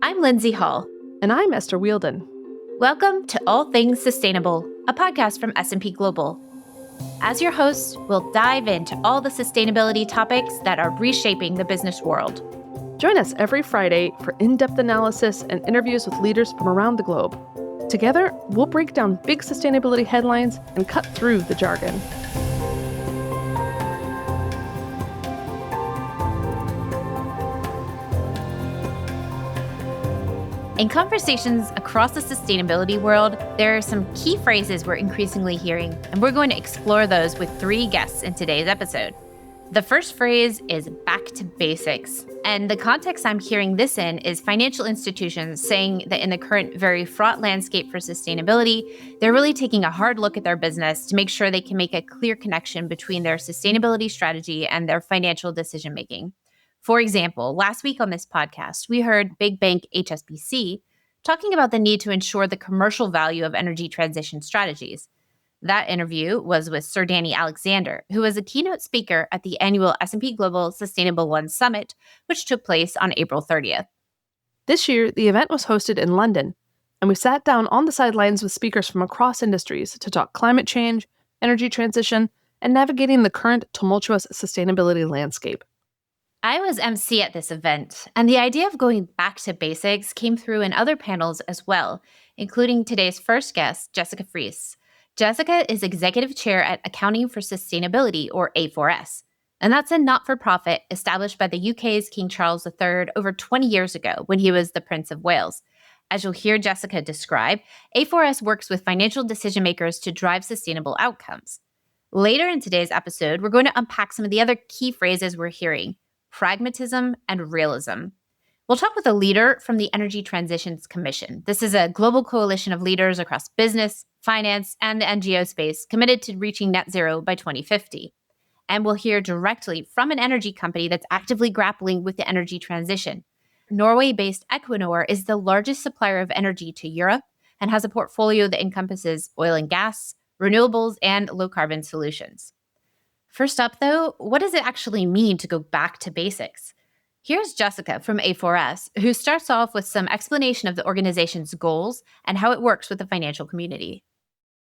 I'm Lindsay Hall. And I'm Esther Wielden. Welcome to All Things Sustainable, a podcast from S&P Global. As your hosts, we'll dive into all the sustainability topics that are reshaping the business world. Join us every Friday for in-depth analysis and interviews with leaders from around the globe. Together, we'll break down big sustainability headlines and cut through the jargon. In conversations across the sustainability world, there are some key phrases we're increasingly hearing, and we're going to explore those with three guests in today's episode. The first phrase is back to basics. And the context I'm hearing this in is financial institutions saying that in the current very fraught landscape for sustainability, they're really taking a hard look at their business to make sure they can make a clear connection between their sustainability strategy and their financial decision making. For example, last week on this podcast, we heard big bank HSBC talking about the need to ensure the commercial value of energy transition strategies. That interview was with Sir Danny Alexander, who was a keynote speaker at the annual S&P Global Sustainable1 Summit, which took place on April 30th. This year, the event was hosted in London, and we sat down on the sidelines with speakers from across industries to talk climate change, energy transition, and navigating the current tumultuous sustainability landscape. I was MC at this event, and the idea of going back to basics came through in other panels as well, including today's first guest, Jessica Friis. Jessica is Executive Chair at Accounting for Sustainability, or A4S, and that's a not-for-profit established by the UK's King Charles III over 20 years ago when he was the Prince of Wales. As you'll hear Jessica describe, A4S works with financial decision-makers to drive sustainable outcomes. Later in today's episode, we're going to unpack some of the other key phrases we're hearing: pragmatism and realism. We'll talk with a leader from the Energy Transitions Commission. This is a global coalition of leaders across business, finance, and the NGO space committed to reaching net zero by 2050. And we'll hear directly from an energy company that's actively grappling with the energy transition. Norway-based Equinor is the largest supplier of energy to Europe and has a portfolio that encompasses oil and gas, renewables, and low-carbon solutions. First up, though, what does it actually mean to go back to basics? Here's Jessica from A4S, who starts off with some explanation of the organization's goals and how it works with the financial community.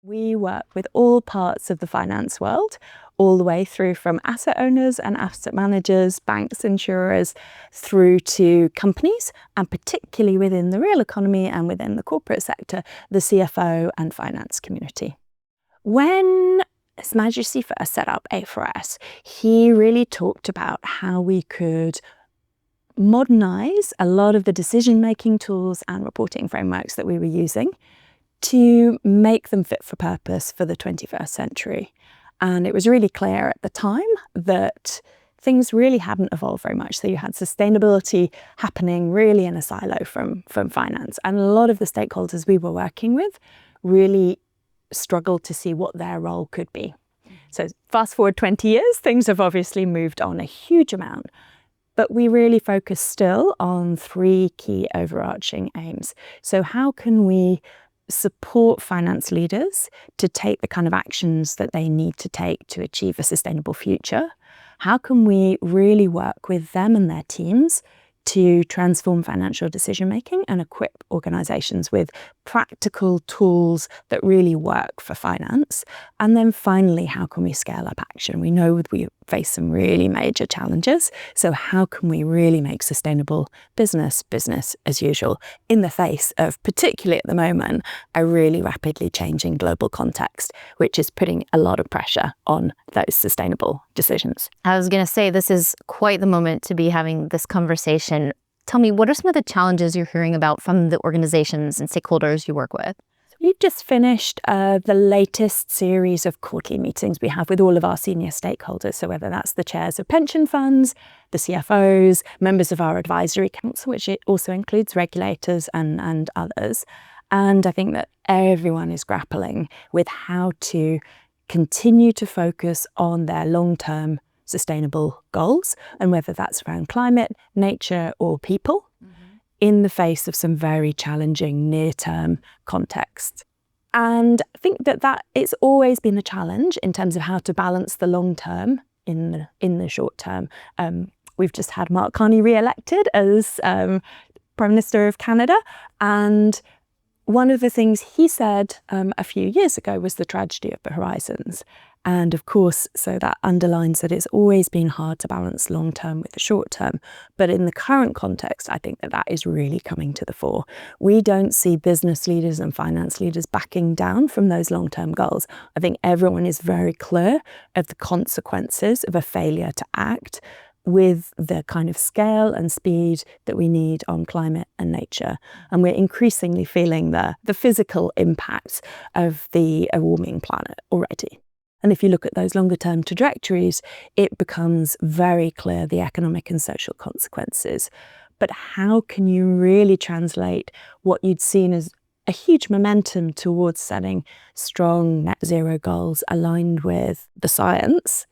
We work with all parts of the finance world, all the way through from asset owners and asset managers, banks, insurers, through to companies, and particularly within the real economy and within the corporate sector, the CFO and finance community. When His Majesty first set up A4S, he really talked about how we could modernize a lot of the decision-making tools and reporting frameworks that we were using to make them fit for purpose for the 21st century. And it was really clear at the time that things really hadn't evolved very much. So you had sustainability happening really in a silo from finance. And a lot of the stakeholders we were working with really struggled to see what their role could be. So fast forward 20 years, things have obviously moved on a huge amount. But we really focus still on three key overarching aims. So how can we support finance leaders to take the kind of actions that they need to take to achieve a sustainable future? How can we really work with them and their teams to transform financial decision-making and equip organizations with practical tools that really work for finance? And then finally, how can we scale up action? We know we face some really major challenges. So how can we really make sustainable business as usual in the face of, particularly at the moment, a really rapidly changing global context, which is putting a lot of pressure on those sustainable decisions? I was going to say, this is quite the moment to be having this conversation. Tell me, what are some of the challenges you're hearing about from the organizations and stakeholders you work with? We've just finished the latest series of quarterly meetings we have with all of our senior stakeholders. So whether that's the chairs of pension funds, the CFOs, members of our advisory council, which it also includes regulators and others. And I think that everyone is grappling with how to continue to focus on their long-term sustainable goals, and whether that's around climate, nature, or people, in the face of some very challenging near-term context. And I think that it's always been a challenge in terms of how to balance the long term in the short term. We've just had Mark Carney re-elected as Prime Minister of Canada. And one of the things he said a few years ago was the tragedy of the horizons. And of course, so that underlines that it's always been hard to balance long term with the short term. But in the current context, I think that that is really coming to the fore. We don't see business leaders and finance leaders backing down from those long term goals. I think everyone is very clear of the consequences of a failure to act with the kind of scale and speed that we need on climate and nature. And we're increasingly feeling the physical impacts of a warming planet already. And if you look at those longer term trajectories, it becomes very clear the economic and social consequences. But how can you really translate what you'd seen as a huge momentum towards setting strong net zero goals aligned with the science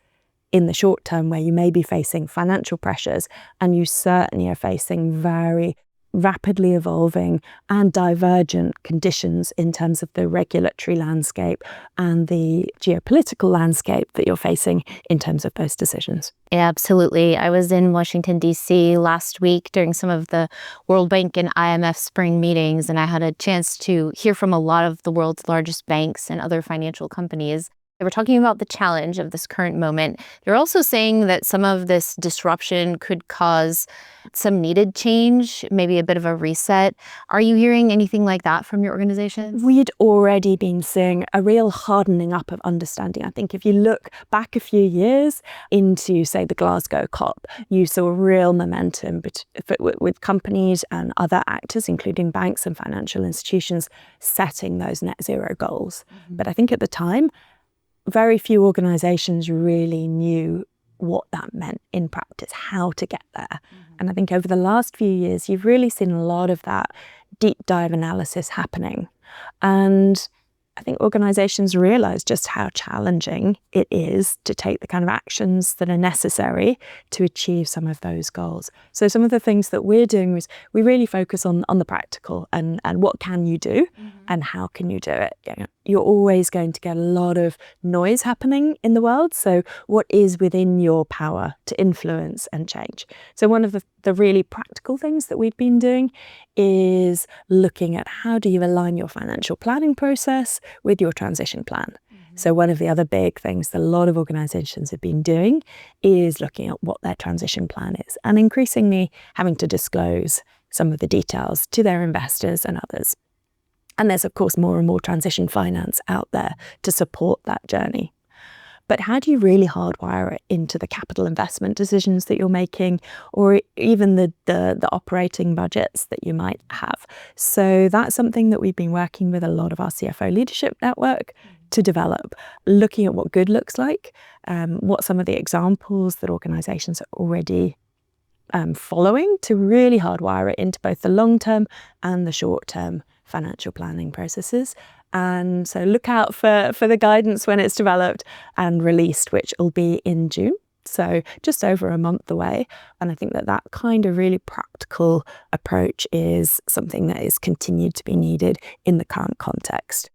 in the short term, where you may be facing financial pressures and you certainly are facing very rapidly evolving and divergent conditions in terms of the regulatory landscape and the geopolitical landscape that you're facing in terms of those decisions? Yeah, absolutely. I was in Washington, D.C. last week during some of the World Bank and IMF spring meetings, and I had a chance to hear from a lot of the world's largest banks and other financial companies. They were talking about the challenge of this current moment. They're also saying that some of this disruption could cause some needed change, maybe a bit of a reset. Are you hearing anything like that from your organization? We'd already been seeing a real hardening up of understanding. I think if you look back a few years into, say, the Glasgow COP, you saw real momentum with companies and other actors, including banks and financial institutions, setting those net zero goals. But I think at the time, very few organisations really knew what that meant in practice, how to get there. And I think over the last few years, you've really seen a lot of that deep dive analysis happening. And I think organisations realise just how challenging it is to take the kind of actions that are necessary to achieve some of those goals. So some of the things that we're doing is we really focus on the practical and what can you do and how can you do it. You're always going to get a lot of noise happening in the world. So what is within your power to influence and change? So one of the really practical things that we've been doing is looking at how do you align your financial planning process with your transition plan. So one of the other big things that a lot of organisations have been doing is looking at what their transition plan is and increasingly having to disclose some of the details to their investors and others. And there's, of course, more and more transition finance out there to support that journey. But how do you really hardwire it into the capital investment decisions that you're making, or even the operating budgets that you might have? So that's something that we've been working with a lot of our CFO leadership network to develop, looking at what good looks like, what some of the examples that organisations are already following to really hardwire it into both the long-term and the short-term financial planning processes. And so look out for the guidance when it's developed and released, which will be in June. So just over a month away. And I think that kind of really practical approach is something that is continued to be needed in the current context.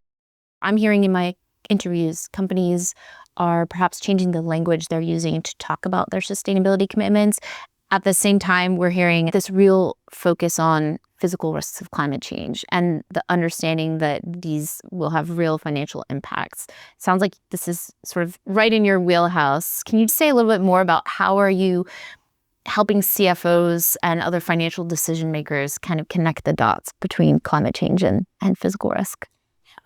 I'm hearing in my interviews, companies are perhaps changing the language they're using to talk about their sustainability commitments. At the same time, we're hearing this real focus on physical risks of climate change and the understanding that these will have real financial impacts. Sounds like this is sort of right in your wheelhouse. Can you say a little bit more about how are you helping CFOs and other financial decision makers kind of connect the dots between climate change and physical risk?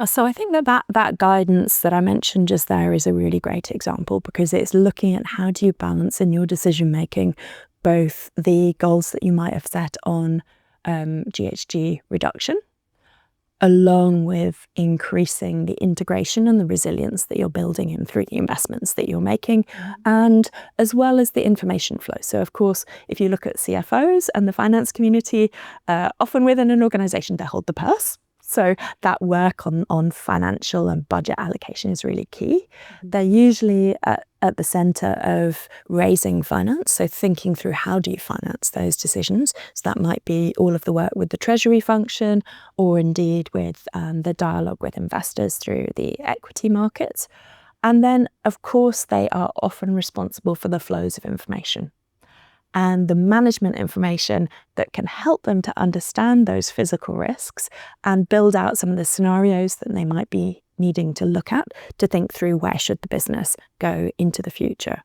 So I think that guidance that I mentioned just there is a really great example, because it's looking at how do you balance in your decision making both the goals that you might have set on GHG reduction, along with increasing the integration and the resilience that you're building in through the investments that you're making, and as well as the information flow. So of course, if you look at CFOs and the finance community, often within an organisation, they hold the purse. So that work on financial and budget allocation is really key. They're usually at the centre of raising finance, so thinking through how do you finance those decisions. So that might be all of the work with the treasury function, or indeed with the dialogue with investors through the equity markets. And then, of course, they are often responsible for the flows of information. and the management information that can help them to understand those physical risks and build out some of the scenarios that they might be needing to look at to think through where should the business go into the future.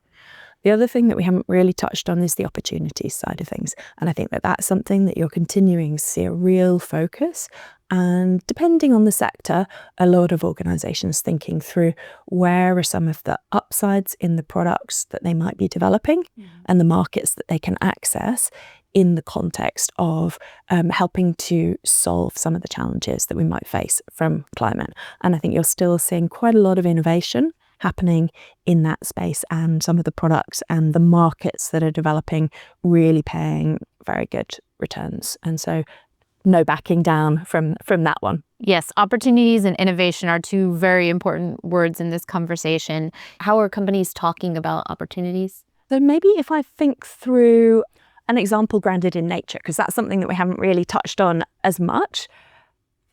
The other thing that we haven't really touched on is the opportunities side of things. And I think that that's something that you're continuing to see a real focus. And depending on the sector, a lot of organisations thinking through where are some of the upsides in the products that they might be developing and the markets that they can access in the context of helping to solve some of the challenges that we might face from climate. And I think you're still seeing quite a lot of innovation happening in that space, and some of the products and the markets that are developing really paying very good returns. And so no backing down from that one. Yes, opportunities and innovation are two very important words in this conversation. How are companies talking about opportunities? So maybe if I think through an example grounded in nature, because that's something that we haven't really touched on as much.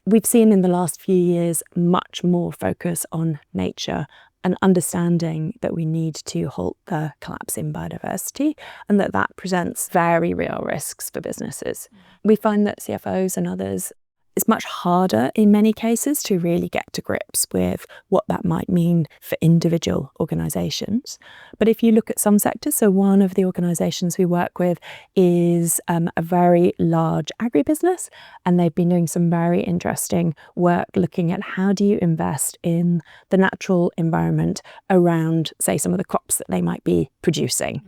We've seen in the last few years much more focus on nature and understanding that we need to halt the collapse in biodiversity and that presents very real risks for businesses. We find that CFOs and others, it's much harder in many cases to really get to grips with what that might mean for individual organisations. But if you look at some sectors, so one of the organisations we work with is a very large agribusiness, and they've been doing some very interesting work looking at how do you invest in the natural environment around, say, some of the crops that they might be producing.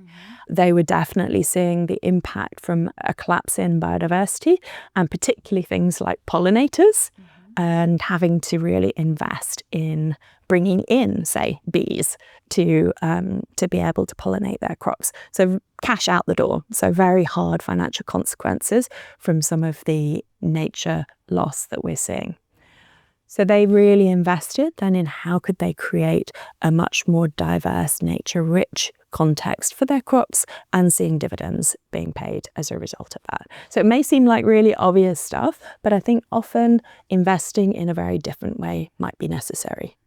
They were definitely seeing the impact from a collapse in biodiversity, and particularly things like pollinators, and having to really invest in bringing in, say, bees to be able to pollinate their crops. So cash out the door. So very hard financial consequences from some of the nature loss that we're seeing. So they really invested then in how could they create a much more diverse, nature-rich context for their crops, and seeing dividends being paid as a result of that. So it may seem like really obvious stuff, but I think often investing in a very different way might be necessary.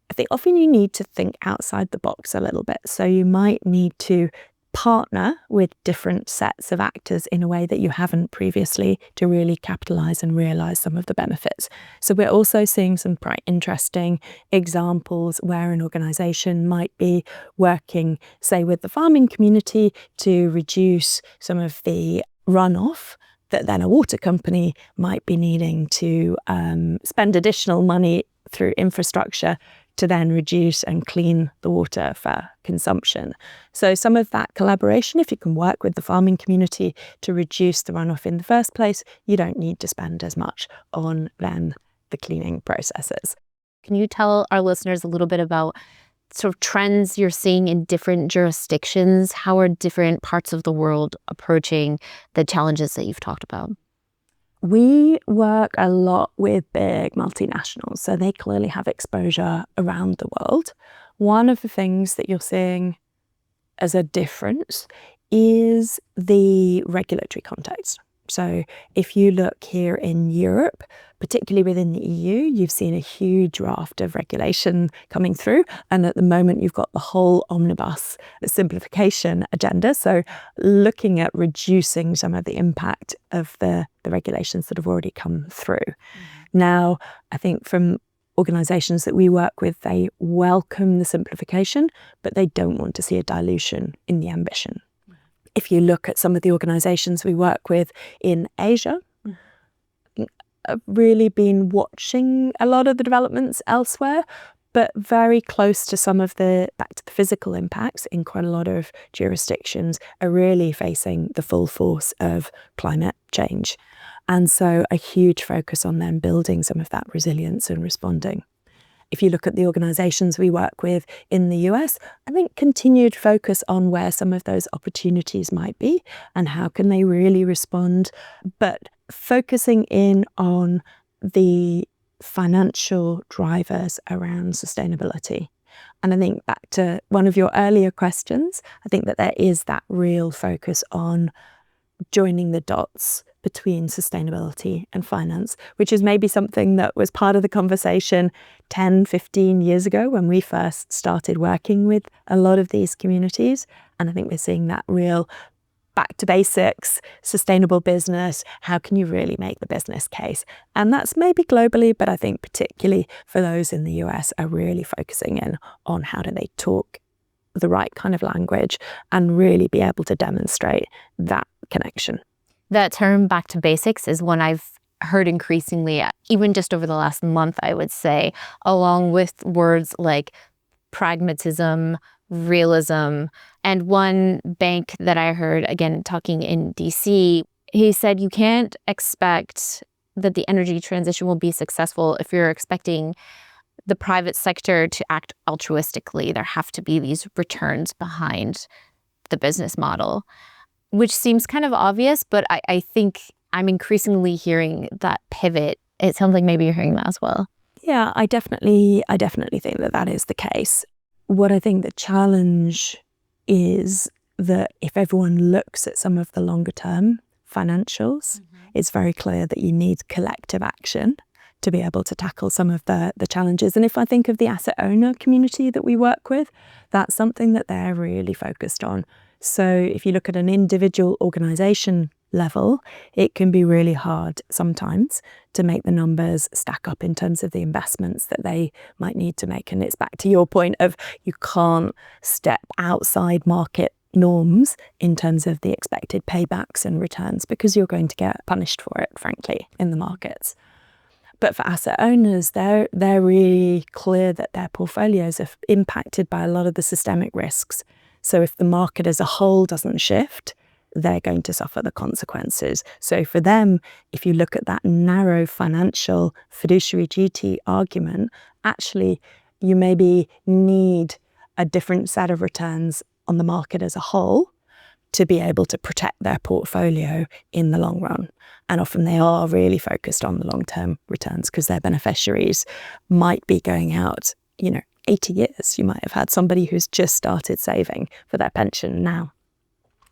I think often you need to think outside the box a little bit. So you might need to partner with different sets of actors in a way that you haven't previously to really capitalise and realise some of the benefits. So we're also seeing some quite interesting examples where an organisation might be working, say, with the farming community to reduce some of the runoff that then a water company might be needing to spend additional money through infrastructure to then reduce and clean the water for consumption. So some of that collaboration, if you can work with the farming community to reduce the runoff in the first place, you don't need to spend as much on then the cleaning processes. Can you tell our listeners a little bit about sort of trends you're seeing in different jurisdictions? How are different parts of the world approaching the challenges that you've talked about? We work a lot with big multinationals, so they clearly have exposure around the world. One of the things that you're seeing as a difference is the regulatory context. So if you look here in Europe, particularly within the EU, you've seen a huge raft of regulation coming through. And at the moment, you've got the whole omnibus simplification agenda. So looking at reducing some of the impact of the regulations that have already come through. Now, I think from organisations that we work with, they welcome the simplification, but they don't want to see a dilution in the ambition. If you look at some of the organisations we work with in Asia, I've really been watching a lot of the developments elsewhere, but very close to some of back to the physical impacts in quite a lot of jurisdictions are really facing the full force of climate change. And so a huge focus on them building some of that resilience and responding. If you look at the organisations we work with in the US, I think continued focus on where some of those opportunities might be and how can they really respond, but focusing in on the financial drivers around sustainability. And I think back to one of your earlier questions, I think that there is that real focus on joining the dots between sustainability and finance, which is maybe something that was part of the conversation 10, 15 years ago when we first started working with a lot of these communities. And I think we're seeing that real back to basics, sustainable business, how can you really make the business case? And that's maybe globally, but I think particularly for those in the US are really focusing in on how do they talk the right kind of language and really be able to demonstrate that connection. That term back to basics is one I've heard increasingly, even just over the last month, I would say, along with words like pragmatism, realism. And one bank that I heard, again, talking in DC, he said you can't expect that the energy transition will be successful if you're expecting the private sector to act altruistically. There have to be these returns behind the business model, which seems kind of obvious, but I think I'm increasingly hearing that pivot. It sounds like maybe you're hearing that as well. Yeah, I definitely think that is the case. What I think the challenge is that if everyone looks at some of the longer term financials, it's very clear that you need collective action to be able to tackle some of the challenges. And if I think of the asset owner community that we work with, that's something that they're really focused on. So if you look at an individual organization level, it can be really hard sometimes to make the numbers stack up in terms of the investments that they might need to make. And it's back to your point of you can't step outside market norms in terms of the expected paybacks and returns because you're going to get punished for it, frankly, in the markets. But for asset owners, they're really clear that their portfolios are impacted by a lot of the systemic risks. So if the market as a whole doesn't shift, they're going to suffer the consequences. So for them, if you look at that narrow financial fiduciary duty argument, actually you maybe need a different set of returns on the market as a whole to be able to protect their portfolio in the long run. And often they are really focused on the long-term returns because their beneficiaries might be going out, 80 years. You might have had somebody who's just started saving for their pension now.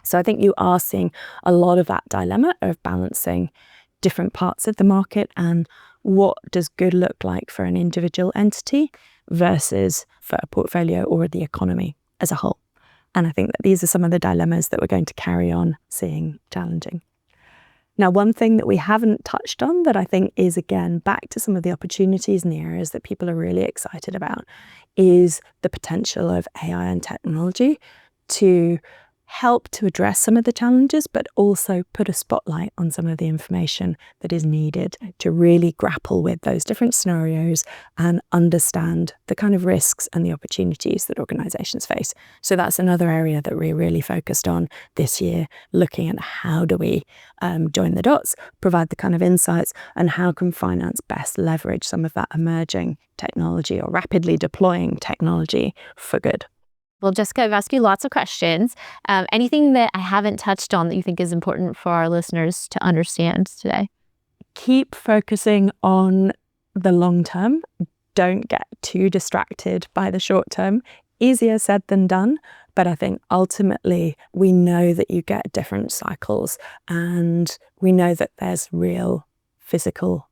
So I think you are seeing a lot of that dilemma of balancing different parts of the market and what does good look like for an individual entity versus for a portfolio or the economy as a whole. And I think that these are some of the dilemmas that we're going to carry on seeing challenging. Now, one thing that we haven't touched on that I think is, again, back to some of the opportunities and the areas that people are really excited about is the potential of AI and technology to help to address some of the challenges, but also put a spotlight on some of the information that is needed to really grapple with those different scenarios and understand the kind of risks and the opportunities that organizations face. So that's another area that we're really focused on this year, looking at how do we join the dots, provide the kind of insights, and how can finance best leverage some of that emerging technology or rapidly deploying technology for good. Well, Jessica, I've asked you lots of questions. Anything that I haven't touched on that you think is important for our listeners to understand today? Keep focusing on the long term. Don't get too distracted by the short term. Easier said than done, but I think ultimately we know that you get different cycles and we know that there's real physical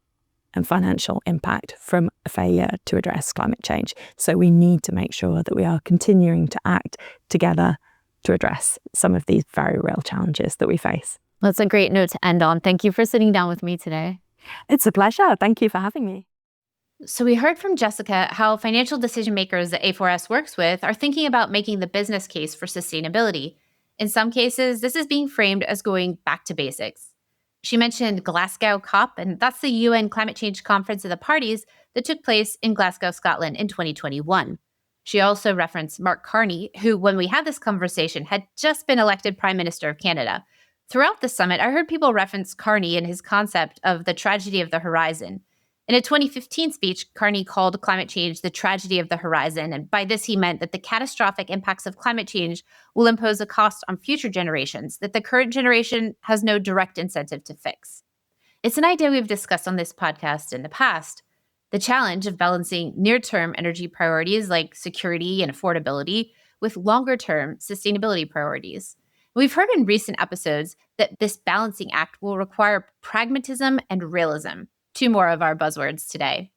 and financial impact from a failure to address climate change. So we need to make sure that we are continuing to act together to address some of these very real challenges that we face. That's a great note to end on. Thank you for sitting down with me today. It's a pleasure. Thank you for having me. So we heard from Jessica how financial decision makers that A4S works with are thinking about making the business case for sustainability. In some cases, this is being framed as going back to basics. She mentioned Glasgow COP, and that's the UN Climate Change Conference of the Parties that took place in Glasgow, Scotland in 2021. She also referenced Mark Carney, who, when we had this conversation, had just been elected Prime Minister of Canada. Throughout the summit, I heard people reference Carney and his concept of the tragedy of the horizon. In a 2015 speech, Carney called climate change the tragedy of the horizon, and by this he meant that the catastrophic impacts of climate change will impose a cost on future generations that the current generation has no direct incentive to fix. It's an idea we've discussed on this podcast in the past, the challenge of balancing near-term energy priorities like security and affordability with longer-term sustainability priorities. We've heard in recent episodes that this balancing act will require pragmatism and realism, two more of our buzzwords today.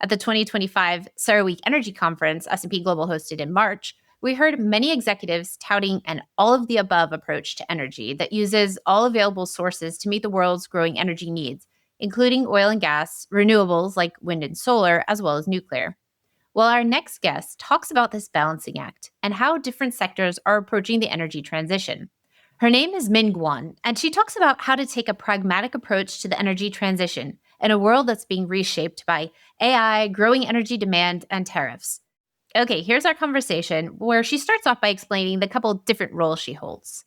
At the 2025 CERAWeek Energy Conference S&P Global hosted in March, We heard many executives touting an all of the above approach to energy that uses all available sources to meet the world's growing energy needs, including oil and gas, renewables like wind and solar, as well as nuclear. Well, our next guest talks about this balancing act and how different sectors are approaching the energy transition. Her name is Min Guan, and she talks about how to take a pragmatic approach to the energy transition in a world that's being reshaped by AI, growing energy demand, and tariffs. Okay, here's our conversation where she starts off by explaining the couple different roles she holds.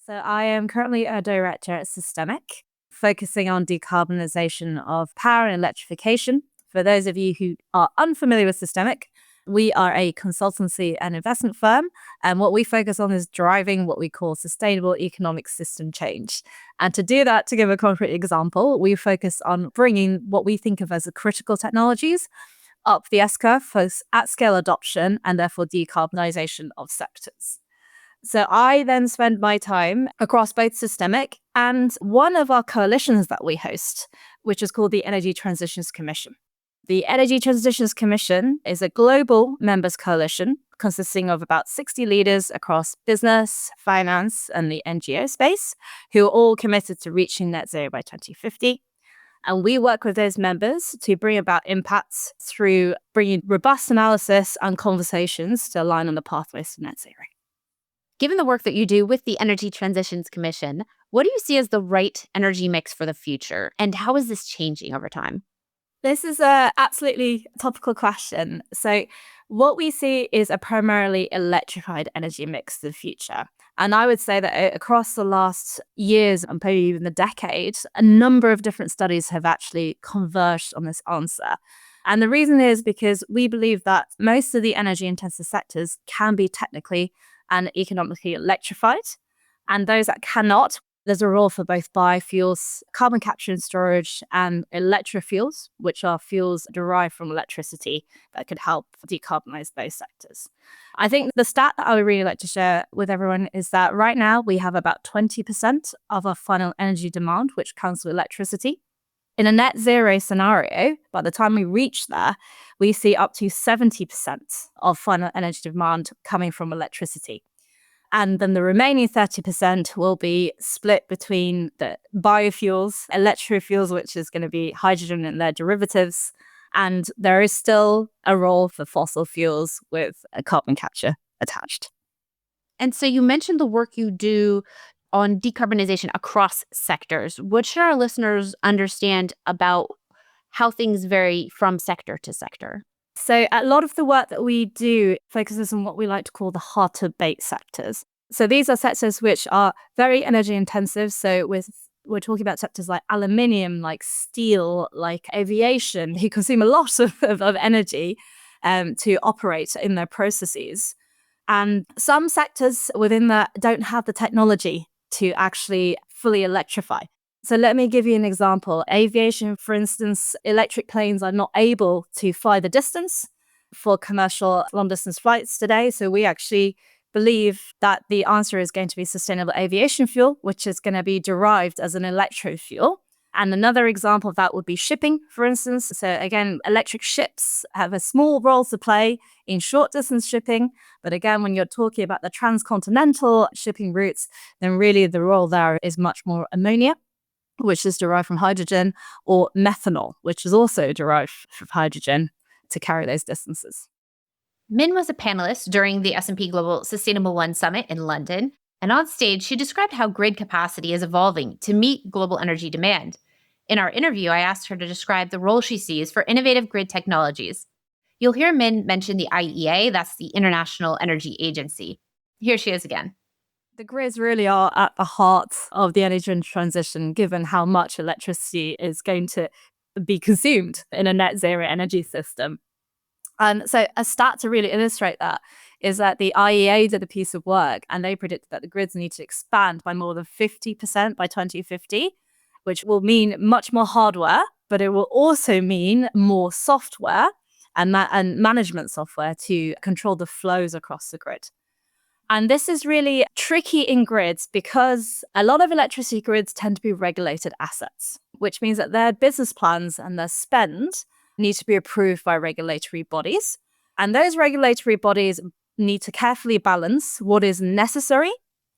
So I am currently a director at Systemic, focusing on decarbonisation of power and electrification. For those of you who are unfamiliar with Systemic, we are a consultancy and investment firm, and what we focus on is driving what we call sustainable economic system change. And to do that, to give a concrete example, we focus on bringing what we think of as the critical technologies up the S-curve for at-scale adoption and therefore decarbonisation of sectors. So I then spend my time across both Systemic and one of our coalitions that we host, which is called the Energy Transitions Commission. The Energy Transitions Commission is a global members coalition consisting of about 60 leaders across business, finance, and the NGO space, who are all committed to reaching net zero by 2050. And we work with those members to bring about impacts through bringing robust analysis and conversations to align on the pathways to net zero. Given the work that you do with the Energy Transitions Commission, what do you see as the right energy mix for the future? And how is this changing over time? This is a absolutely topical question. So what we see is a primarily electrified energy mix for the future. And I would say that across the last years and probably even the decade, a number of different studies have actually converged on this answer. And the reason is because we believe that most of the energy intensive sectors can be technically and economically electrified. And those that cannot, there's a role for both biofuels, carbon capture and storage, and electrofuels, which are fuels derived from electricity that could help decarbonize those sectors. I think the stat that I would really like to share with everyone is that right now we have about 20% of our final energy demand, which comes from electricity. In a net zero scenario, by the time we reach there, we see up to 70% of final energy demand coming from electricity. And then the remaining 30% will be split between the biofuels, electrofuels, which is going to be hydrogen and their derivatives. And there is still a role for fossil fuels with a carbon capture attached. And so you mentioned the work you do on decarbonization across sectors. What should our listeners understand about how things vary from sector to sector? So a lot of the work that we do focuses on what we like to call the hard-to-abate sectors. So these are sectors which are very energy intensive. So we're talking about sectors like aluminium, like steel, like aviation, who consume a lot of energy to operate in their processes. And some sectors within that don't have the technology to actually fully electrify. So let me give you an example. Aviation, for instance, electric planes are not able to fly the distance for commercial long-distance flights today. So we actually believe that the answer is going to be sustainable aviation fuel, which is going to be derived as an electro fuel. And another example of that would be shipping, for instance. So again, electric ships have a small role to play in short distance shipping. But again, when you're talking about the transcontinental shipping routes, then really the role there is much more ammonia, which is derived from hydrogen, or methanol, which is also derived from hydrogen to carry those distances. Min was a panelist during the S&P Global Sustainable1 Summit in London, and on stage, she described how grid capacity is evolving to meet global energy demand. In our interview, I asked her to describe the role she sees for innovative grid technologies. You'll hear Min mention the IEA, that's the International Energy Agency. Here she is again. The grids really are at the heart of the energy transition, given how much electricity is going to be consumed in a net zero energy system. And so a stat to really illustrate that is that the IEA did a piece of work and they predicted that the grids need to expand by more than 50% by 2050, which will mean much more hardware, but it will also mean more software and management software to control the flows across the grid. And this is really tricky in grids because a lot of electricity grids tend to be regulated assets, which means that their business plans and their spend need to be approved by regulatory bodies. And those regulatory bodies need to carefully balance what is necessary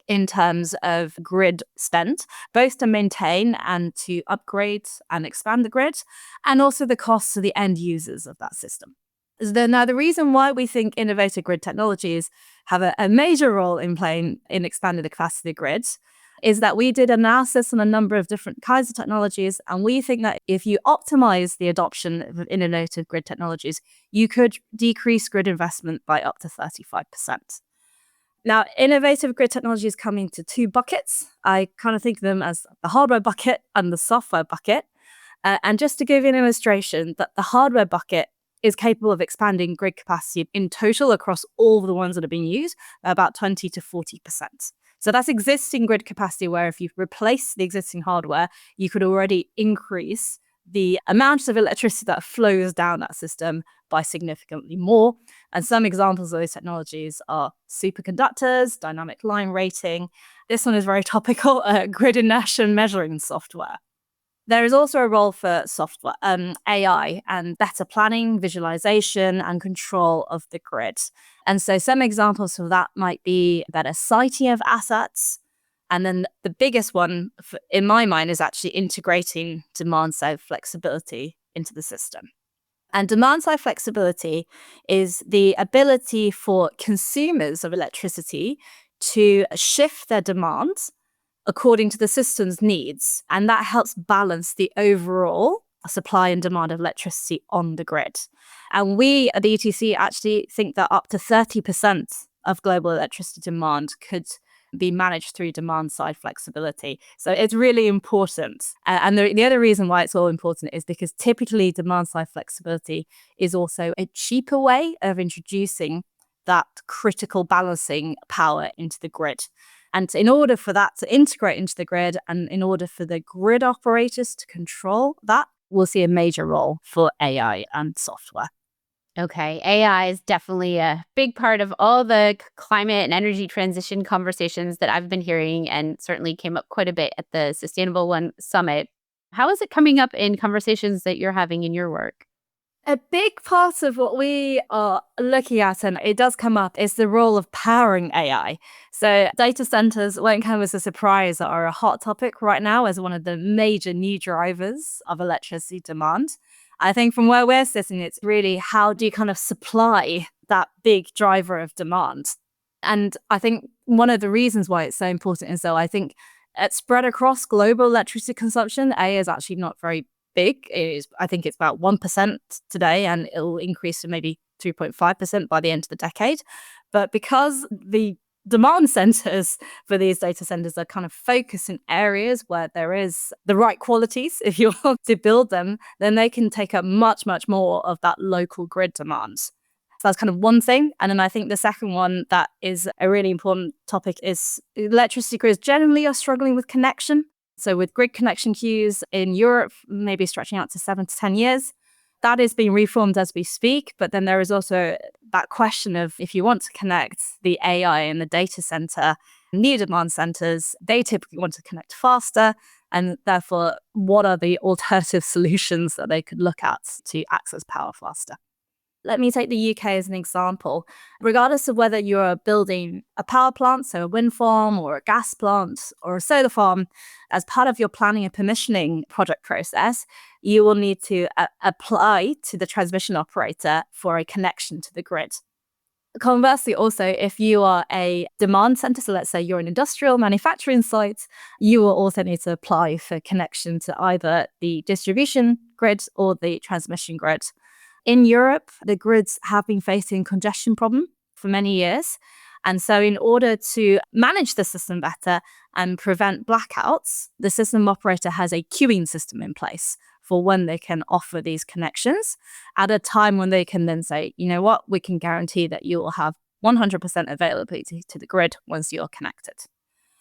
in terms of grid spend, both to maintain and to upgrade and expand the grid, and also the costs to the end users of that system. Now, the reason why we think innovative grid technologies have a major role in playing in expanding the capacity of grids is that we did analysis on a number of different kinds of technologies, and we think that if you optimize the adoption of innovative grid technologies, you could decrease grid investment by up to 35%. Now, innovative grid technologies come into two buckets. I kind of think of them as the hardware bucket and the software bucket. And just to give you an illustration, that the hardware bucket is capable of expanding grid capacity in total across all of the ones that are being used, about 20 to 40%. So that's existing grid capacity where if you replace the existing hardware, you could already increase the amount of electricity that flows down that system by significantly more. And some examples of those technologies are superconductors, dynamic line rating. This one is very topical, grid inertia measuring software. There is also a role for software, AI, and better planning, visualization, and control of the grid. And so some examples of that might be better siting of assets. And then the biggest one, in my mind, is actually integrating demand-side flexibility into the system. And demand-side flexibility is the ability for consumers of electricity to shift their demand according to the system's needs. And that helps balance the overall supply and demand of electricity on the grid. And we at the ETC actually think that up to 30% of global electricity demand could be managed through demand-side flexibility. So it's really important. And the other reason why it's all important is because typically demand-side flexibility is also a cheaper way of introducing that critical balancing power into the grid. And in order for that to integrate into the grid and in order for the grid operators to control that, we'll see a major role for AI and software. Okay, AI is definitely a big part of all the climate and energy transition conversations that I've been hearing and certainly came up quite a bit at the Sustainable1 Summit. How is it coming up in conversations that you're having in your work? A big part of what we are looking at, and it does come up, is the role of powering AI. So data centers won't come as a surprise, are a hot topic right now as one of the major new drivers of electricity demand. I think from where we're sitting, it's really how do you kind of supply that big driver of demand? And I think one of the reasons why it's so important is, though, I think it's spread across global electricity consumption, AI is actually not very big. I think it's about 1% today, and it'll increase to maybe 2.5% by the end of the decade. But because the demand centers for these data centers are kind of focused in areas where there is the right qualities, if you want to build them, then they can take up much, much more of that local grid demand. So that's kind of one thing. And then I think the second one that is a really important topic is electricity grids generally are struggling with connection. So with grid connection queues in Europe, maybe stretching out to 7 to 10 years, that is being reformed as we speak. But then there is also that question of if you want to connect the AI and the data center, new demand centers, they typically want to connect faster. And therefore, what are the alternative solutions that they could look at to access power faster? Let me take the UK as an example. Regardless of whether you're building a power plant, so a wind farm or a gas plant or a solar farm, as part of your planning and permissioning project process, you will need to apply to the transmission operator for a connection to the grid. Conversely, also, if you are a demand center, so let's say you're an industrial manufacturing site, you will also need to apply for connection to either the distribution grid or the transmission grid. In Europe, the grids have been facing congestion problem for many years. And so in order to manage the system better and prevent blackouts, the system operator has a queuing system in place for when they can offer these connections at a time when they can then say, you know what, we can guarantee that you will have 100% availability to the grid once you're connected.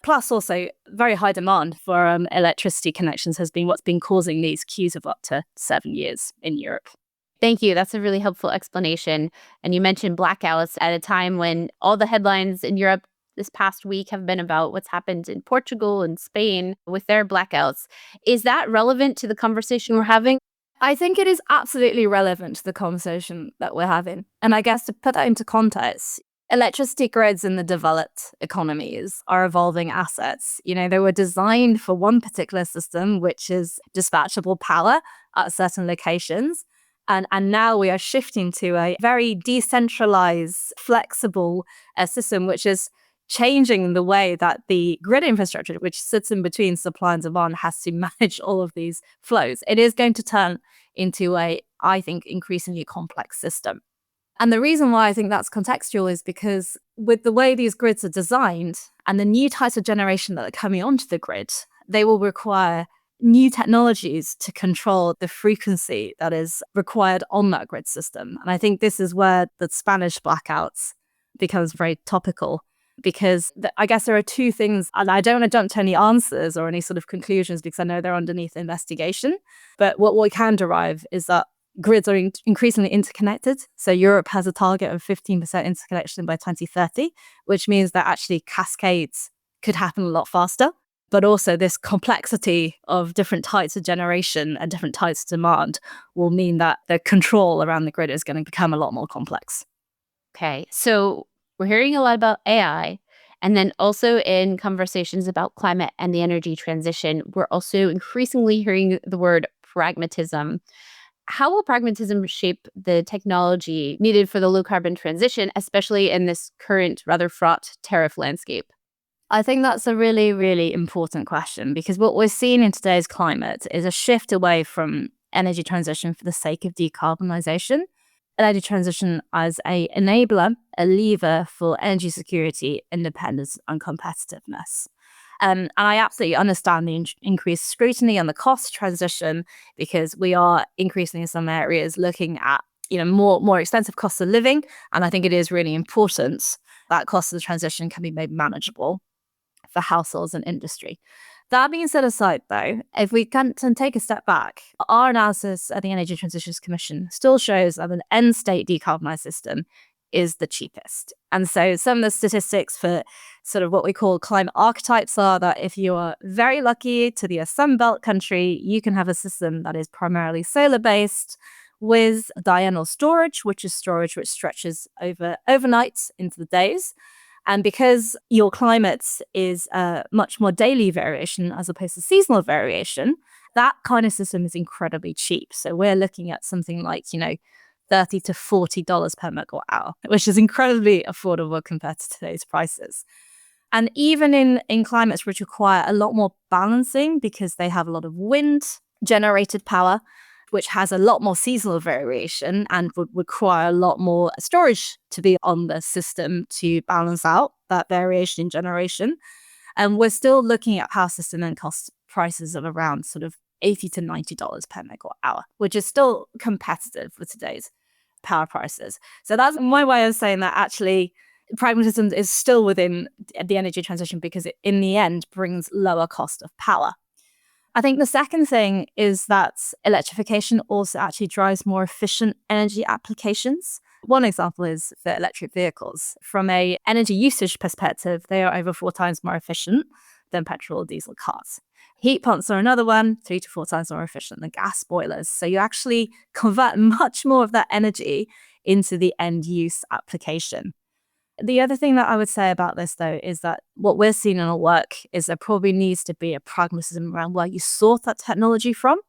Plus also very high demand for electricity connections has been what's been causing these queues of up to 7 years in Europe. Thank you. That's a really helpful explanation. And you mentioned blackouts at a time when all the headlines in Europe this past week have been about what's happened in Portugal and Spain with their blackouts. Is that relevant to the conversation we're having? I think it is absolutely relevant to the conversation that we're having. And I guess to put that into context, Electricity grids in the developed economies are evolving assets. They were designed for one particular system, which is dispatchable power at certain locations. And now we are shifting to a very decentralized, flexible system, which is changing the way that the grid infrastructure, which sits in between supply and demand, has to manage all of these flows. It is going to turn into I think, increasingly complex system. And the reason why I think that's contextual is because with the way these grids are designed and the new types of generation that are coming onto the grid, they will require new technologies to control the frequency that is required on that grid system. And I think this is where the Spanish blackouts becomes very topical, because I guess there are two things, and I don't want to jump to any answers or any sort of conclusions because I know they're underneath investigation. But what we can derive is that grids are increasingly interconnected. So Europe has a target of 15% interconnection by 2030, which means that actually cascades could happen a lot faster. But also this complexity of different types of generation and different types of demand will mean that the control around the grid is going to become a lot more complex. Okay, so we're hearing a lot about AI. And then also in conversations about climate and the energy transition, we're also increasingly hearing the word pragmatism. How will pragmatism shape the technology needed for the low carbon transition, especially in this current rather fraught tariff landscape? I think that's a really, really important question, because what we're seeing in today's climate is a shift away from energy transition for the sake of decarbonisation. Energy transition as an enabler, a lever for energy security, independence and competitiveness. And I absolutely understand the increased scrutiny on the cost transition, because we are increasingly in some areas looking at more expensive costs of living. And I think it is really important that cost of the transition can be made manageable for households and industry. That being set aside, though, if we can take a step back, our analysis at the Energy Transitions Commission still shows that an end state decarbonised system is the cheapest. And so some of the statistics for sort of what we call climate archetypes are that if you are very lucky to be a Sunbelt country, you can have a system that is primarily solar based with diurnal storage, which is storage which stretches overnight into the days. And because your climate is much more daily variation as opposed to seasonal variation, that kind of system is incredibly cheap. So we're looking at something like, $30 to $40 per megawatt hour, which is incredibly affordable compared to today's prices. And even in climates which require a lot more balancing, because they have a lot of wind generated power, which has a lot more seasonal variation and would require a lot more storage to be on the system to balance out that variation in generation. And we're still looking at power system and cost prices of around sort of $80 to $90 per megawatt hour, which is still competitive with today's power prices. So that's my way of saying that actually pragmatism is still within the energy transition, because it, in the end, brings lower cost of power. I think the second thing is that electrification also actually drives more efficient energy applications. One example is for electric vehicles. From an energy usage perspective, they are over 4 times more efficient than petrol or diesel cars. Heat pumps are another one, 3 to 4 times more efficient than gas boilers. So you actually convert much more of that energy into the end use application. The other thing that I would say about this, though, is that what we're seeing in our work is there probably needs to be a pragmatism around where you source that technology from,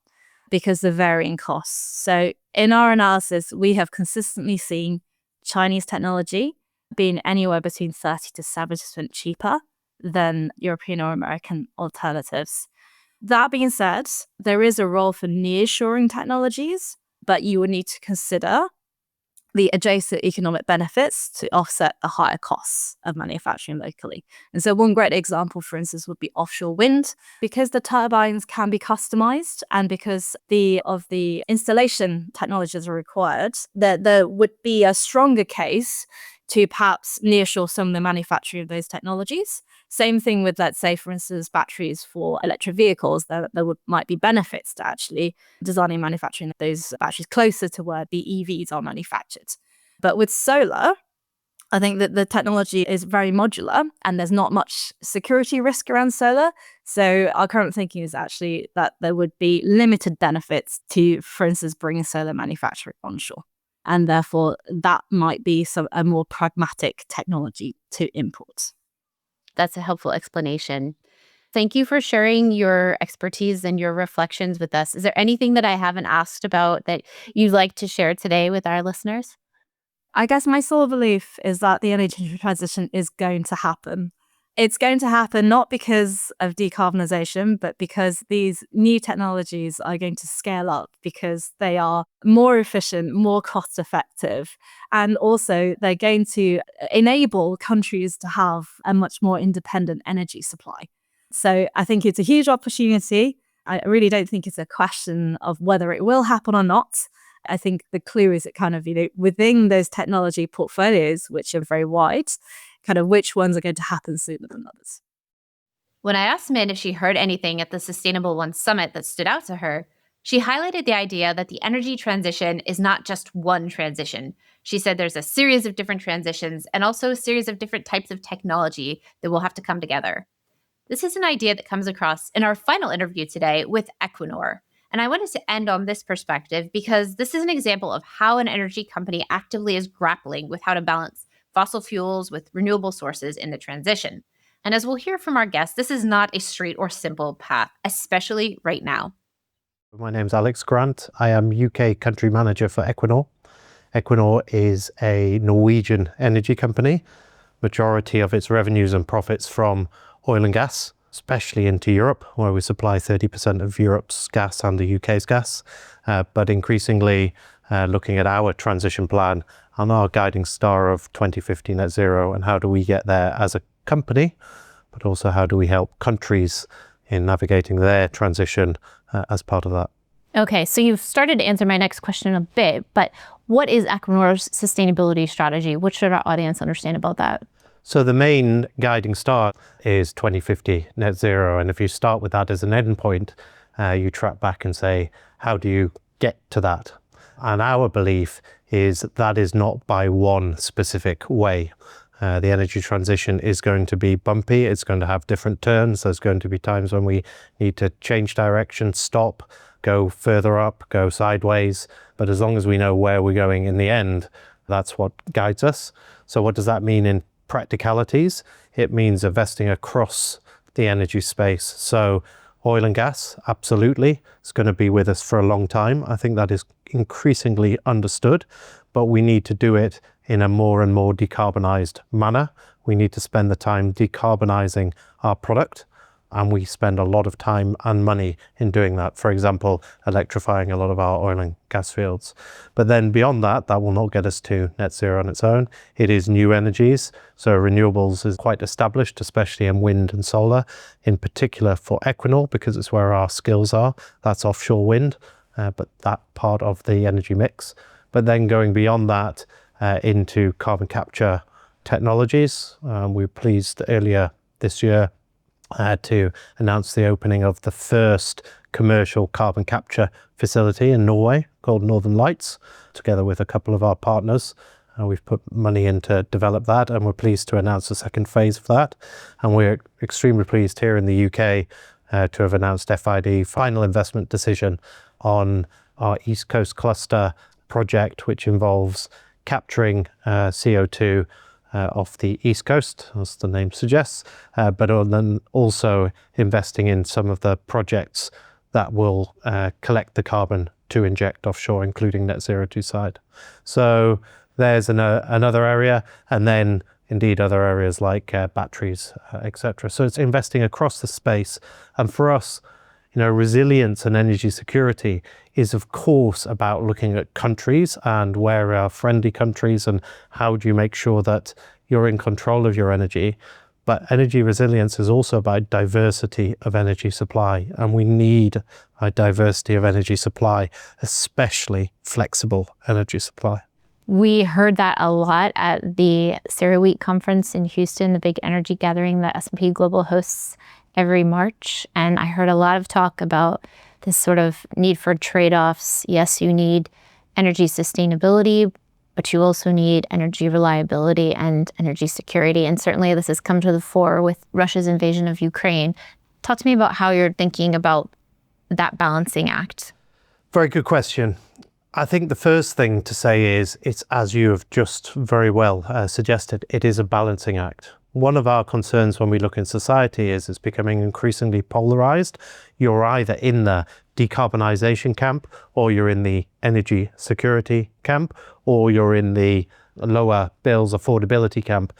because of varying costs. So in our analysis, we have consistently seen Chinese technology being anywhere between 30 to 70% cheaper than European or American alternatives. That being said, there is a role for nearshoring technologies, but you would need to consider the adjacent economic benefits to offset the higher costs of manufacturing locally. And so one great example, for instance, would be offshore wind. Because the turbines can be customized and because of the installation technologies are required, there would be a stronger case to perhaps nearshore some of the manufacturing of those technologies. Same thing with, let's say, for instance, batteries for electric vehicles. There might be benefits to actually designing and manufacturing those batteries closer to where the EVs are manufactured. But with solar, I think that the technology is very modular and there's not much security risk around solar. So our current thinking is actually that there would be limited benefits to, for instance, bringing solar manufacturing onshore. And therefore, that might be a more pragmatic technology to import. That's a helpful explanation. Thank you for sharing your expertise and your reflections with us. Is there anything that I haven't asked about that you'd like to share today with our listeners? I guess my sole belief is that the energy transition is going to happen. It's going to happen not because of decarbonisation, but because these new technologies are going to scale up because they are more efficient, more cost effective. And also, they're going to enable countries to have a much more independent energy supply. So I think it's a huge opportunity. I really don't think it's a question of whether it will happen or not. I think the clue is kind of, within those technology portfolios, which are very wide, kind of which ones are going to happen sooner than others. When I asked Min if she heard anything at the Sustainable1 Summit that stood out to her, she highlighted the idea that the energy transition is not just one transition. She said there's a series of different transitions and also a series of different types of technology that will have to come together. This is an idea that comes across in our final interview today with Equinor. And I wanted to end on this perspective because this is an example of how an energy company actively is grappling with how to balance fossil fuels with renewable sources in the transition. And as we'll hear from our guests, this is not a straight or simple path, especially right now. My name's Alex Grant. I am UK country manager for Equinor. Equinor is a Norwegian energy company. Majority of its revenues and profits from oil and gas, especially into Europe, where we supply 30% of Europe's gas and the UK's gas. But increasingly looking at our transition plan and our guiding star of 2050 net zero, and how do we get there as a company, but also how do we help countries in navigating their transition as part of that. Okay, so you've started to answer my next question a bit, but what is Equinor's sustainability strategy? What should our audience understand about that? So the main guiding star is 2050 net zero. And if you start with that as an endpoint, you track back and say, how do you get to that? And our belief is that is not by one specific way. The energy transition is going to be bumpy. It's going to have different turns. There's going to be times when we need to change direction, stop, go further up, go sideways. But as long as we know where we're going in the end, that's what guides us. So what does that mean in practicalities? It means investing across the energy space. So oil and gas, absolutely, it's going to be with us for a long time. I think that is increasingly understood, but we need to do it in a more and more decarbonized manner. We need to spend the time decarbonizing our product, and we spend a lot of time and money in doing that. For example, electrifying a lot of our oil and gas fields. But then beyond that, that will not get us to net zero on its own. It is new energies. So renewables is quite established, especially in wind and solar, in particular for Equinor, because it's where our skills are. That's offshore wind, but that part of the energy mix. But then going beyond that into carbon capture technologies. We were pleased earlier this year to announce the opening of the first commercial carbon capture facility in Norway called Northern Lights, together with a couple of our partners. We've put money in to develop that, and we're pleased to announce the second phase of that. And we're extremely pleased here in the UK to have announced FID, final investment decision, on our East Coast Cluster project, which involves capturing CO2 off the East Coast, as the name suggests, but then also investing in some of the projects that will collect the carbon to inject offshore, including Net Zero Teesside. So there's another area, and then indeed other areas like batteries, etc. So it's investing across the space. And for us, resilience and energy security is of course about looking at countries and where are friendly countries and how do you make sure that you're in control of your energy. But energy resilience is also about diversity of energy supply, and we need a diversity of energy supply, especially flexible energy supply. We heard that a lot at the CERAWeek conference in Houston, the big energy gathering that S&P Global hosts every March. And I heard a lot of talk about this sort of need for trade-offs. Yes, you need energy sustainability, but you also need energy reliability and energy security. And certainly this has come to the fore with Russia's invasion of Ukraine. Talk to me about how you're thinking about that balancing act. Very good question. I think the first thing to say is it's, as you have just very well suggested, it is a balancing act. One of our concerns when we look in society is it's becoming increasingly polarized. You're either in the decarbonisation camp, or you're in the energy security camp, or you're in the lower bills affordability camp.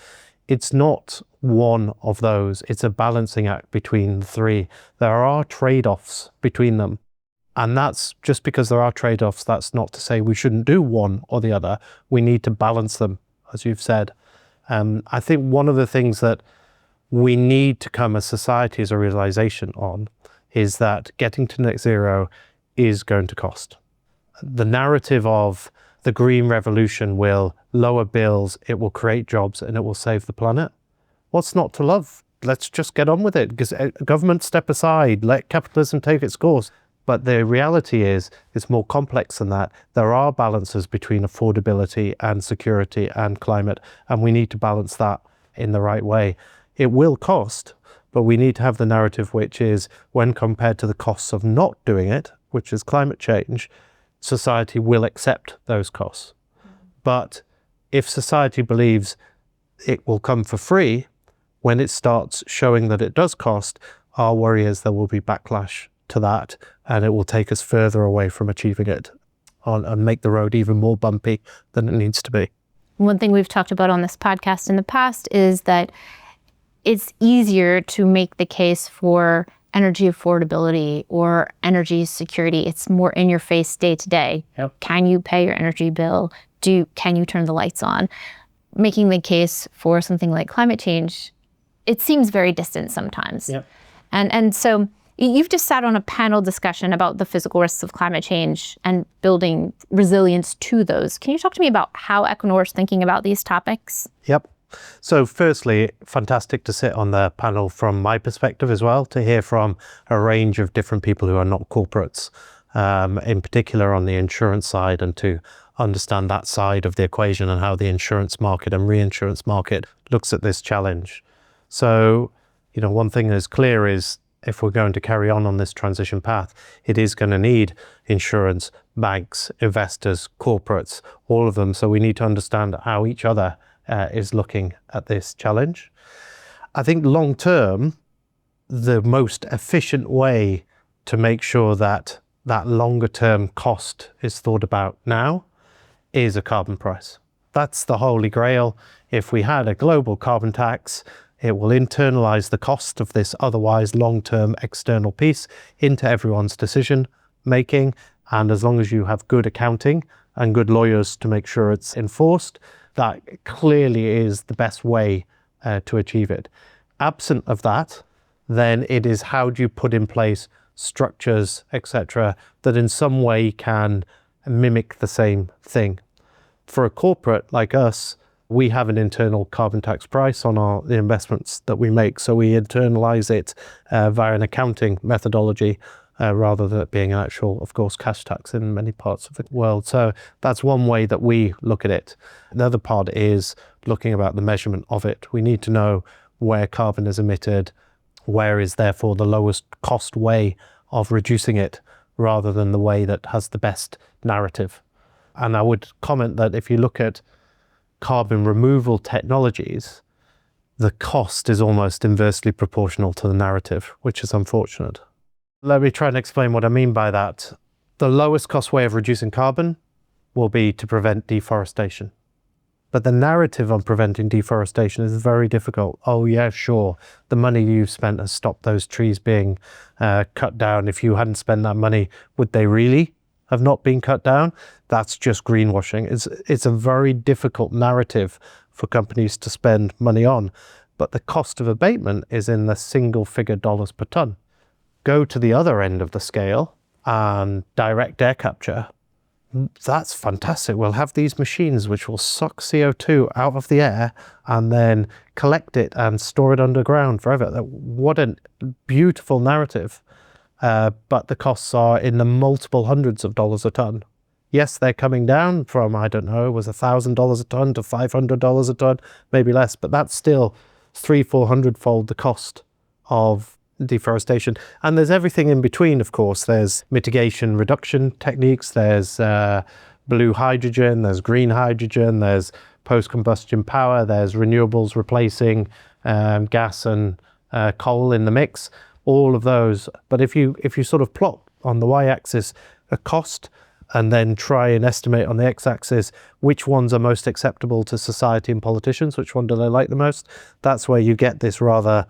It's not one of those. It's a balancing act between the three. There are trade-offs between them. And that's just because there are trade-offs, that's not to say we shouldn't do one or the other. We need to balance them, as you've said. I think one of the things that we need to come as society as a realization on is that getting to net zero is going to cost. The narrative of the green revolution will lower bills, it will create jobs, and it will save the planet. What's not to love? Let's just get on with it, because government step aside, let capitalism take its course. But the reality is, it's more complex than that. There are balances between affordability and security and climate, and we need to balance that in the right way. It will cost, but we need to have the narrative which is, when compared to the costs of not doing it, which is climate change, society will accept those costs. But if society believes it will come for free, when it starts showing that it does cost, our worry is there will be backlash to that, and it will take us further away from achieving it and make the road even more bumpy than it needs to be. One thing we've talked about on this podcast in the past is that it's easier to make the case for energy affordability or energy security. It's more in your face day to day. Yep. Can you pay your energy bill? Can you turn the lights on? Making the case for something like climate change, it seems very distant sometimes. Yep. And so you've just sat on a panel discussion about the physical risks of climate change and building resilience to those. Can you talk to me about how Equinor is thinking about these topics? Yep. So firstly, fantastic to sit on the panel from my perspective as well, to hear from a range of different people who are not corporates, in particular on the insurance side, and to understand that side of the equation and how the insurance market and reinsurance market looks at this challenge. So, one thing that's clear is, if we're going to carry on this transition path, it is going to need insurance, banks, investors, corporates, all of them. So we need to understand how each other is looking at this challenge. I think long term, the most efficient way to make sure that that longer term cost is thought about now is a carbon price. That's the holy grail. If we had a global carbon tax, it will internalize the cost of this otherwise long-term external piece into everyone's decision making. And as long as you have good accounting and good lawyers to make sure it's enforced, that clearly is the best way to achieve it. Absent of that, then it is how do you put in place structures, etc., that in some way can mimic the same thing. For a corporate like us, we have an internal carbon tax price on the investments that we make. So we internalize it via an accounting methodology rather than it being an actual, of course, cash tax in many parts of the world. So that's one way that we look at it. Another part is looking about the measurement of it. We need to know where carbon is emitted, where is therefore the lowest cost way of reducing it, rather than the way that has the best narrative. And I would comment that if you look at carbon removal technologies, the cost is almost inversely proportional to the narrative, which is unfortunate. Let me try and explain what I mean by that. The lowest cost way of reducing carbon will be to prevent deforestation. But the narrative on preventing deforestation is very difficult. Oh yeah, sure, the money you've spent has stopped those trees being cut down. If you hadn't spent that money, would they really have not been cut down? That's just greenwashing. It's a very difficult narrative for companies to spend money on. But the cost of abatement is in the single figure dollars per ton. Go to the other end of the scale and direct air capture. That's fantastic. We'll have these machines which will suck CO2 out of the air and then collect it and store it underground forever. What a beautiful narrative. But the costs are in the multiple hundreds of dollars a ton. Yes, they're coming down from, I don't know, it was $1,000 a ton to $500 a ton, maybe less, but that's still 300-400 fold the cost of deforestation. And there's everything in between, of course. There's mitigation reduction techniques, there's blue hydrogen, there's green hydrogen, there's post-combustion power, there's renewables replacing gas and coal in the mix, all of those. But if you sort of plot on the y-axis a cost and then try and estimate on the x-axis which ones are most acceptable to society and politicians, which one do they like the most, that's where you get this rather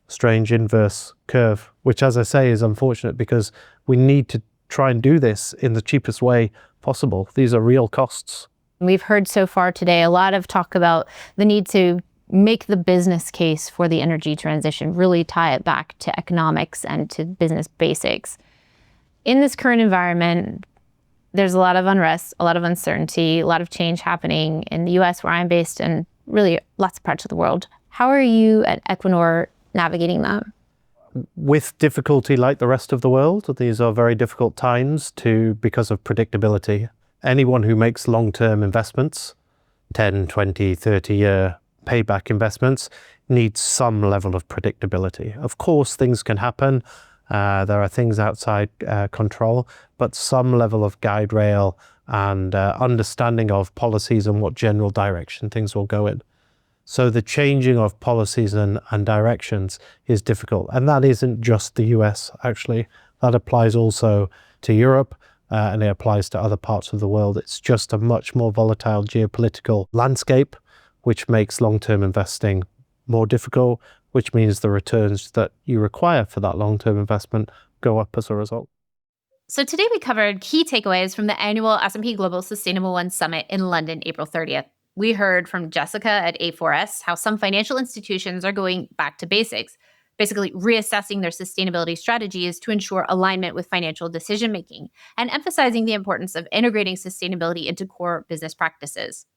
strange inverse curve, which, as I say, is unfortunate because we need to try and do this in the cheapest way possible. These are real costs. We've heard so far today a lot of talk about the need to make the business case for the energy transition, really tie it back to economics and to business basics. In this current environment, there's a lot of unrest, a lot of uncertainty, a lot of change happening in the US, where I'm based, and really lots of parts of the world. How are you at Equinor navigating that? With difficulty like the rest of the world. These are very difficult times because of predictability. Anyone who makes long-term investments, 10, 20, 30-year payback investments, needs some level of predictability. Of course, things can happen. There are things outside control, but some level of guide rail and understanding of policies and what general direction things will go in. So the changing of policies and directions is difficult. And that isn't just the US, actually. That applies also to Europe, and it applies to other parts of the world. It's just a much more volatile geopolitical landscape, which makes long-term investing more difficult, which means the returns that you require for that long-term investment go up as a result. So today we covered key takeaways from the annual S&P Global Sustainable1 Summit in London, April 30th. We heard from Jessica at A4S how some financial institutions are going back to basics, basically reassessing their sustainability strategies to ensure alignment with financial decision-making and emphasizing the importance of integrating sustainability into core business practices.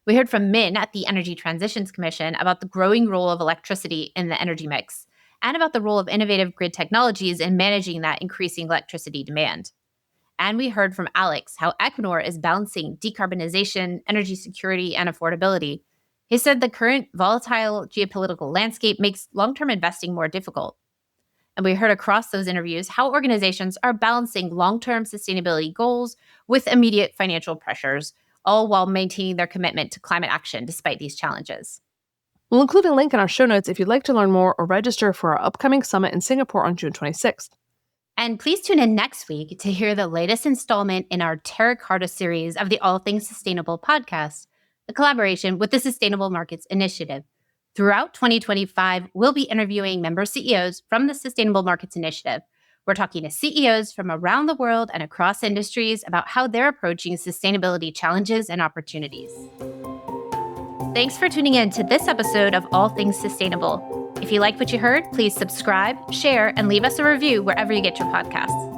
We heard from Min at the Energy Transitions Commission about the growing role of electricity in the energy mix and about the role of innovative grid technologies in managing that increasing electricity demand. And we heard from Alex how Equinor is balancing decarbonization, energy security, and affordability. He said the current volatile geopolitical landscape makes long-term investing more difficult. And we heard across those interviews how organizations are balancing long-term sustainability goals with immediate financial pressures, all while maintaining their commitment to climate action despite these challenges. We'll include a link in our show notes if you'd like to learn more or register for our upcoming summit in Singapore on June 26th. And please tune in next week to hear the latest installment in our Terra Carta series of the All Things Sustainable podcast, a collaboration with the Sustainable Markets Initiative. Throughout 2025, we'll be interviewing member CEOs from the Sustainable Markets Initiative. We're talking to CEOs from around the world and across industries about how they're approaching sustainability challenges and opportunities. Thanks for tuning in to this episode of All Things Sustainable. If you like what you heard, please subscribe, share, and leave us a review wherever you get your podcasts.